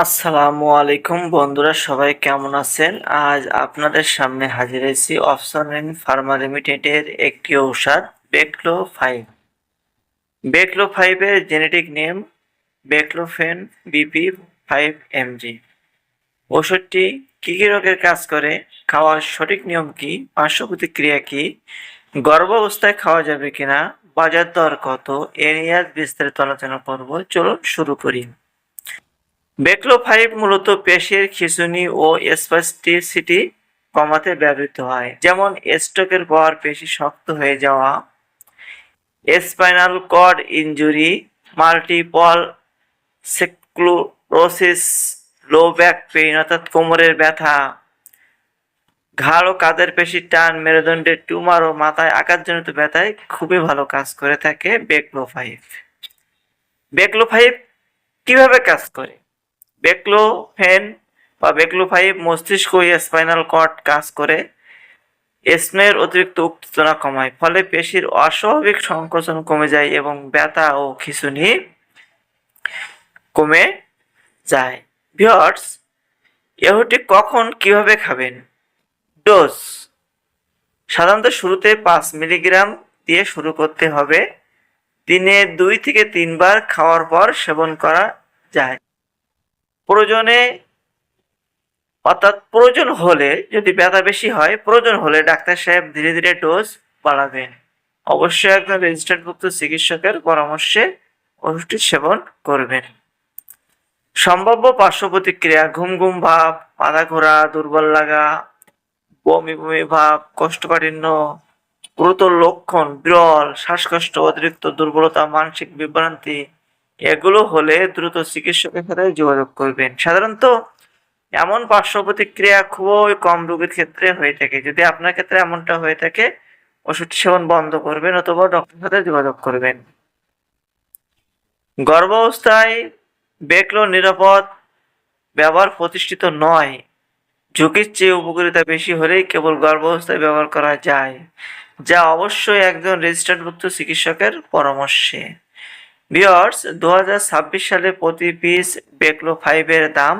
আসসালামু আলাইকুম বন্ধুরা, সবাই কেমন আছেন? আজ আপনাদের সামনে হাজির হয়েছি অপশন ফার্মা লিমিটেডের একটি ঔষধ বেক্লো ফাইভের জেনেটিক নেম বেক্লোফেন বিপি 5 mg। ওষুধটি কি কি রোগের কাজ করে, খাওয়ার সঠিক নিয়ম কি, পার্শ্ব প্রতিক্রিয়া কি, গর্ভাবস্থায় খাওয়া যাবে কিনা, বাজার দর কত, এ নিয়ে আজ বিস্তারিত আলোচনা করব। চলুন শুরু করি। বেক্লো-5 মূলত পেশির খিঁচুনি ও স্প্যাস্টিসিটি কমাতে ব্যবহৃত হয়, যেমন স্ট্রোকের পর পেশি শক্ত হয়ে যাওয়া, spinal cord injury, multiple sclerosis, low back pain অর্থাৎ কোমরের ব্যথা, ঘাড় ও কাঁধের পেশির টান, মেরুদণ্ডের টিউমার ও মাথায় আঘাতজনিত ব্যথায় খুবই ভালো কাজ করে থাকে বেক্লো-5। বেক্লো-5 কিভাবে কাজ করে? বেক্লো-5 মস্তিষ্ক ও স্পাইনাল কর্ড কাজ করে স্নায়ুর অতিরিক্ত উত্তেজনা কমায়, ফলে পেশির অস্বাভাবিক সংকোচন কমে যায় এবং ব্যথা ও খিঁচুনি কমে যায়। ভিউয়ার্স, এটি কখন কিভাবে খাবেন? ডোজ সাধারণত শুরুতে 5 মিলিগ্রাম দিয়ে শুরু করতে হবে। দিনে 2 থেকে 3 বার খাওয়ার পর সেবন করা যায়। প্রয়োজন হলে, যদি ব্যথা বেশি হয়, প্রয়োজন হলে ডাক্তার সাহেব ধীরে ধীরে ডোজ বাড়াবেন। অবশ্যই একজন রেজিস্টার্ডভুক্ত চিকিৎসকের পরামর্শে ওষুধটি সেবন করবেন। সম্ভাব্য পার্শ্ব প্রতিক্রিয়া: ঘুম ঘুম ভাব, মাথা ঘোরা, দুর্বল লাগা, বমি বমি ভাব, কোষ্ঠকাঠিন্য। গুরুতর লক্ষণ: বিরল শ্বাসকষ্ট, অতিরিক্ত দুর্বলতা, মানসিক বিভ্রান্তি। এগুলো হলে দ্রুত চিকিৎসকের সাথে যোগাযোগ করবেন। সাধারণত এমন পার্শ্ব প্রতিক্রিয়া খুবই কম রোগীর ক্ষেত্রে হয়ে থাকে। যদি আপনার ক্ষেত্রে এমনটা হয়ে থাকে, ওষুধ সেবন বন্ধ করবেন অথবা ডক্টরের সাথে যোগাযোগ করবেন। গর্ভাবস্থায় বেক্লো নিরাপদ ব্যবহার প্রতিষ্ঠিত নয়। ঝুঁকির চেয়ে উপকারিতা বেশি হলেই কেবল গর্ভাবস্থায় ব্যবহার করা যায়, যা অবশ্যই একজন রেজিস্টার্ডভুক্ত চিকিৎসকের পরামর্শে। ভিউয়ার্স, 2026 সালে প্রতি পিস বেক্লো-5 দাম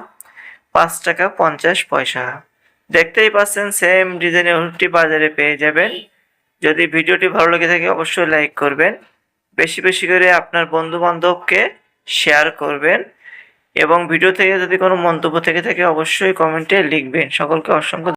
5 টাকা 50 পয়সা। দেখতেই পাচ্ছেন, সেম ডিজাইনের ওষুধটি বাজারে পেয়ে যাবেন। যদি ভিডিওটি ভালো লেগে থাকে অবশ্যই লাইক করবেন, বেশি বেশি করে আপনার বন্ধু বান্ধবকে শেয়ার করবেন এবং ভিডিও থেকে যদি কোনো মন্তব্য থেকে থাকে অবশ্যই কমেন্টে লিখবেন। সকলকে অসংখ্য